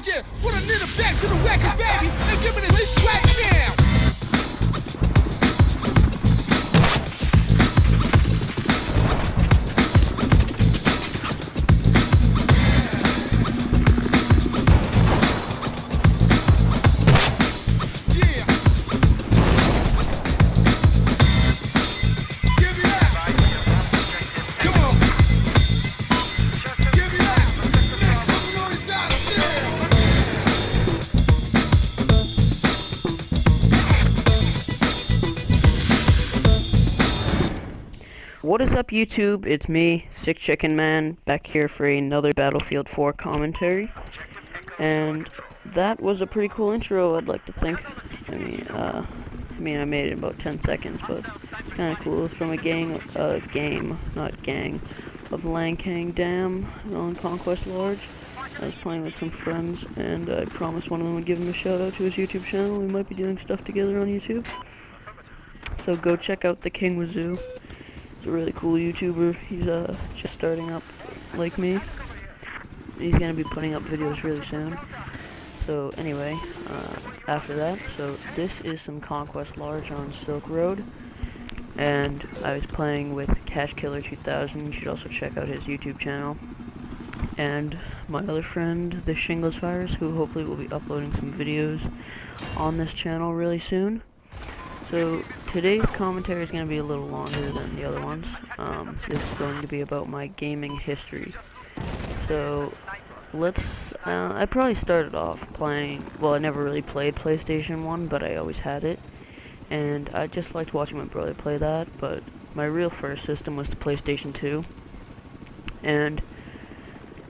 yeah. Put a nigga back to the wacky baby and give me this right now. What is up, YouTube? It's me, Sick Chicken Man, back here for another Battlefield 4 commentary. And that was a pretty cool intro, I'd like to think. I mean, I made it in about 10 seconds, but it's kind of cool. It's from a game, not gang, of Langkang Dam on Conquest Large. I was playing with some friends, and I promised one of them would give him a shout out to his YouTube channel. We might be doing stuff together on YouTube. So go check out the King Wazoo. A really cool YouTuber. He's just starting up like me. He's gonna be putting up videos really soon. So anyway, after that, so this is some Conquest Large on Silk Road, and I was playing with Cash Killer 2000. You should also check out his YouTube channel. And my other friend, the Shingles Virus, who hopefully will be uploading some videos on this channel really soon. So today's commentary is going to be a little longer than the other ones. This is going to be about my gaming history. So let's, I probably started off playing, well, I never really played PlayStation 1, but I always had it. And I just liked watching my brother play that, but my real first system was the PlayStation 2. And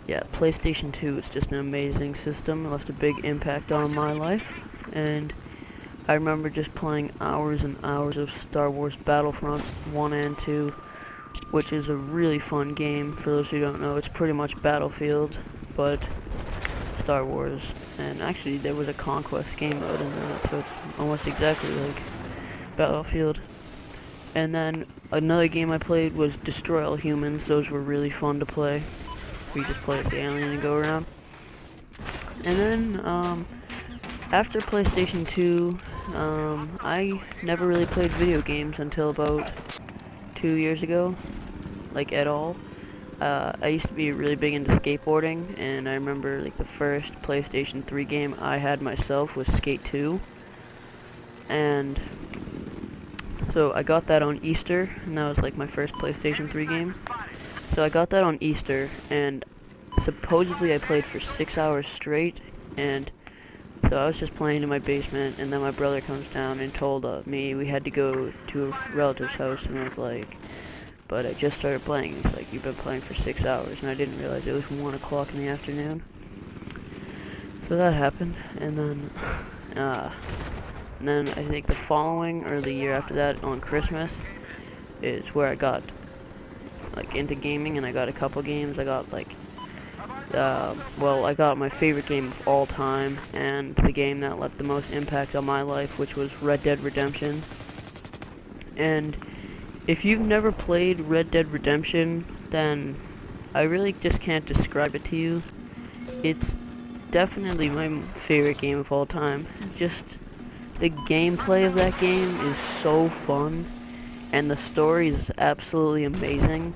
yeah, PlayStation 2 is just an amazing system. It left a big impact on my life. And I remember just playing hours and hours of Star Wars Battlefront 1 and 2, which is a really fun game. For those who don't know, it's pretty much Battlefield, but Star Wars. And actually, there was a Conquest game mode in that, so it's almost exactly like Battlefield. And then another game I played was Destroy All Humans. Those were really fun to play. We just play as the alien and go around. And then, after PlayStation 2, I never really played video games until about 2 years ago, like at all. I used to be really big into skateboarding, and I remember like the first PlayStation 3 game I had myself was Skate 2. And so I got that on Easter, and that was like my first PlayStation 3 game. So I got that on Easter, and supposedly I played for 6 hours straight, and so I was just playing in my basement, and then my brother comes down and told me we had to go to a relative's house, and I was like, but I just started playing. He's like, you've been playing for 6 hours, and I didn't realize it was 1 o'clock in the afternoon. So that happened, and then I think the following, or the year after that, on Christmas, is where I got, like, into gaming, and I got a couple games. I got, like, well, I got my favorite game of all time, and the game that left the most impact on my life, which was Red Dead Redemption. And if you've never played Red Dead Redemption, then I really just can't describe it to you. It's definitely my favorite game of all time. Just the gameplay of that game is so fun, and the story is absolutely amazing.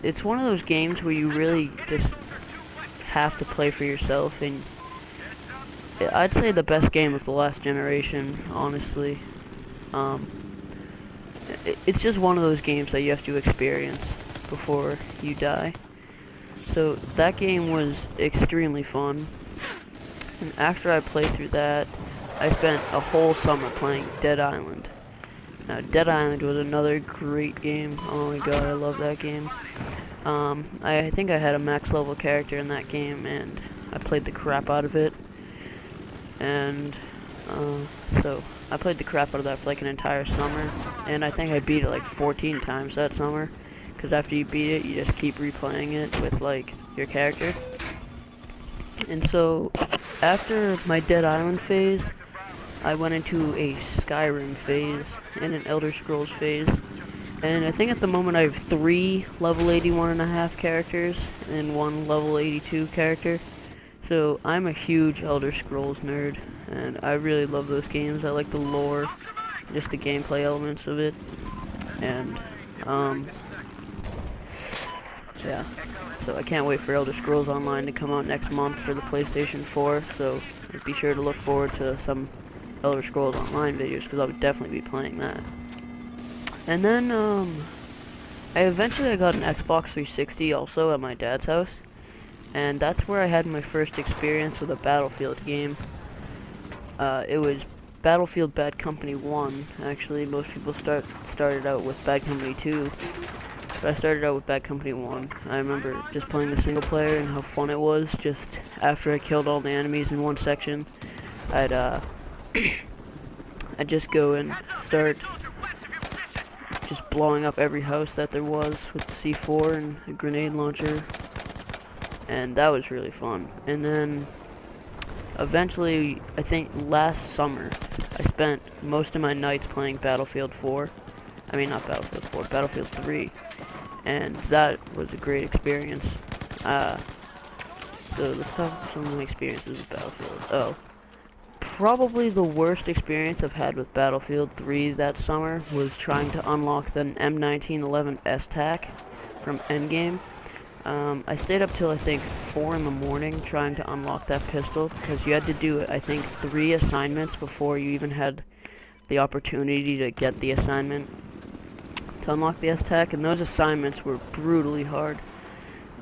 It's one of those games where you really just have to play for yourself, and I'd say the best game of the last generation, honestly. It's just one of those games that you have to experience before you die. So that game was extremely fun, and after I played through that, I spent a whole summer playing Dead Island. Now, Dead Island was another great game. Oh my god, I love that game. I think I had a max level character in that game, and I played the crap out of it. And, so, I played the crap out of that for like an entire summer, and I think I beat it like 14 times that summer. Because after you beat it, you just keep replaying it with, like, your character. And so, after my Dead Island phase, I went into a Skyrim phase and an Elder Scrolls phase. And I think at the moment I have 3 level 81.5 characters and 1 level 82 character. So I'm a huge Elder Scrolls nerd, and I really love those games. I like the lore, just the gameplay elements of it, and yeah. So I can't wait for Elder Scrolls Online to come out next month for the PlayStation 4. So be sure to look forward to some Elder Scrolls Online videos, because I would definitely be playing that. And then I eventually got an Xbox 360 also at my dad's house, and that's where I had my first experience with a Battlefield game. It was Battlefield Bad Company 1. Actually, most people started out with Bad Company 2, but I started out with Bad Company 1. I remember just playing the single player and how fun it was. Just after I killed all the enemies in one section, I'd I'd just go and start just blowing up every house that there was with the C4 and a grenade launcher, and that was really fun. And then eventually, I think last summer, I spent most of my nights playing Battlefield 4. I mean, not Battlefield 4, Battlefield 3. And that was a great experience. So let's talk about some of my experiences with Battlefield. Oh. Probably the worst experience I've had with Battlefield 3 that summer was trying to unlock the M1911 S-TAC from Endgame. I stayed up till I think 4 in the morning trying to unlock that pistol, because you had to do, I think, 3 assignments before you even had the opportunity to get the assignment to unlock the S-TAC, and those assignments were brutally hard.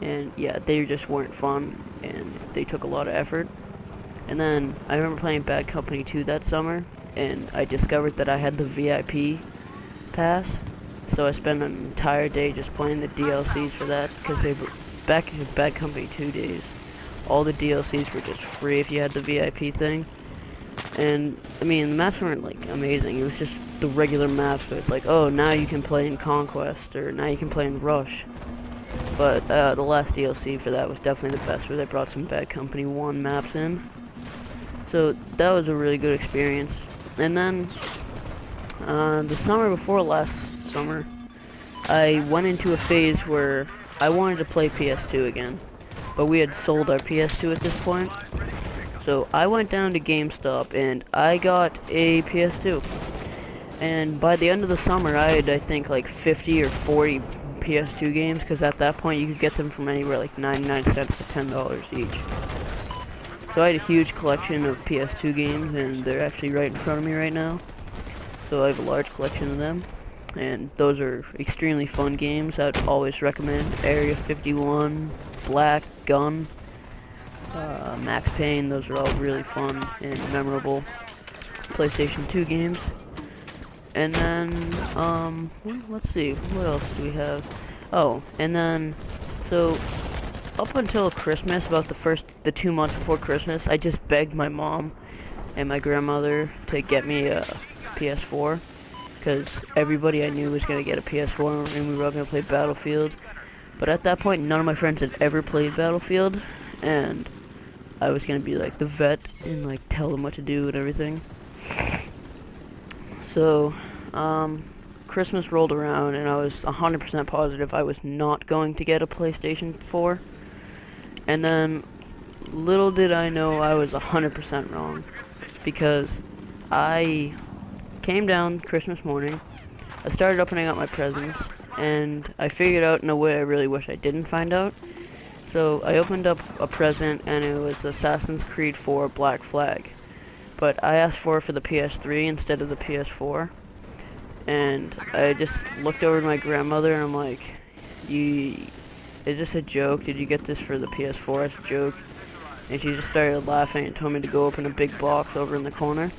And yeah, they just weren't fun, and they took a lot of effort. And then I remember playing Bad Company 2 that summer, and I discovered that I had the VIP pass. So I spent an entire day just playing the DLCs for that, because they were back in Bad Company 2 days. All the DLCs were just free if you had the VIP thing. And I mean, the maps weren't like amazing. It was just the regular maps, but it's like, oh, now you can play in Conquest, or now you can play in Rush. But the last DLC for that was definitely the best, where they brought some Bad Company 1 maps in. So that was a really good experience. And then the summer before last summer, I went into a phase where I wanted to play PS2 again, but we had sold our PS2 at this point. So I went down to GameStop and I got a PS2. And by the end of the summer, I had, I think, like 50 or 40 PS2 games, because at that point you could get them from anywhere like 99 cents to $10 each. So I had a huge collection of PS2 games, and they're actually right in front of me right now. So I have a large collection of them, and those are extremely fun games. I'd always recommend Area 51, Black, Gun, Max Payne. Those are all really fun and memorable PlayStation 2 games. And then, let's see, what else do we have? Oh, and then, so up until Christmas, about the 2 months before Christmas, I just begged my mom and my grandmother to get me a PS4, because everybody I knew was going to get a PS4 and we were all going to play Battlefield. But at that point, none of my friends had ever played Battlefield, and I was going to be like the vet and like tell them what to do and everything. So, Christmas rolled around and I was 100% positive I was not going to get a PlayStation 4. And then, little did I know I was 100% wrong, because I came down Christmas morning, I started opening up my presents, and I figured out in a way I really wish I didn't find out. So I opened up a present, and it was Assassin's Creed 4 Black Flag. But I asked for it for the PS3 instead of the PS4. And I just looked over to my grandmother, and I'm like, is this a joke? Did you get this for the PS4 as a joke? And she just started laughing and told me to go open a big box over in the corner.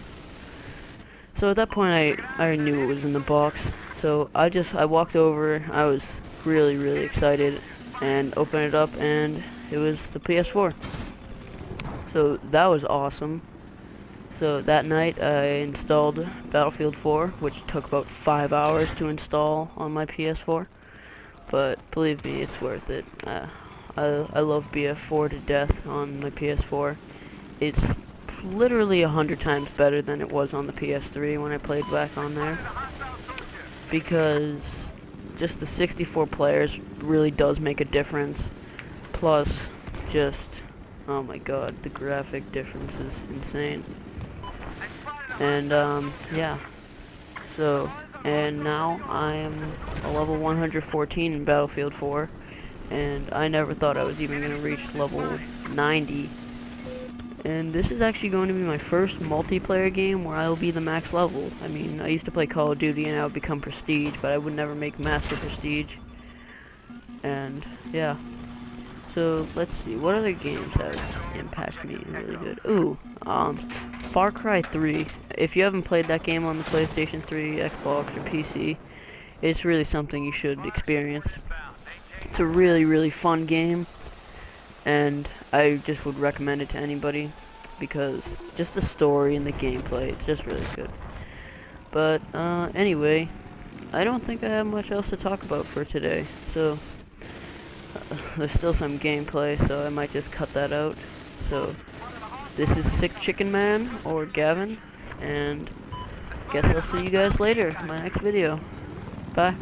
So at that point, I knew it was in the box. So I walked over, I was really, really excited, and opened it up, and it was the PS4. So that was awesome. So that night, I installed Battlefield 4, which took about 5 hours to install on my PS4. But believe me, it's worth it. I love BF4 to death on my PS4. It's literally 100 times better than it was on the PS3 when I played back on there, because just the 64 players really does make a difference. Plus, just Oh my god, the graphic difference is insane. And yeah. So, and now I am a level 114 in Battlefield 4, and I never thought I was even going to reach level 90. And this is actually going to be my first multiplayer game where I will be the max level. I mean, I used to play Call of Duty and I would become Prestige, but I would never make Master Prestige. And, yeah. So, let's see, what other games have impacted me really good? Ooh, Far Cry 3. If you haven't played that game on the PlayStation 3, Xbox, or PC, it's really something you should experience. It's a really, really fun game, and I just would recommend it to anybody, because just the story and the gameplay, it's just really good. But, anyway, I don't think I have much else to talk about for today, so there's still some gameplay, so I might just cut that out. So, this is Sick Chicken Man, or Gavin, and guess I'll see you guys later in my next video. Bye.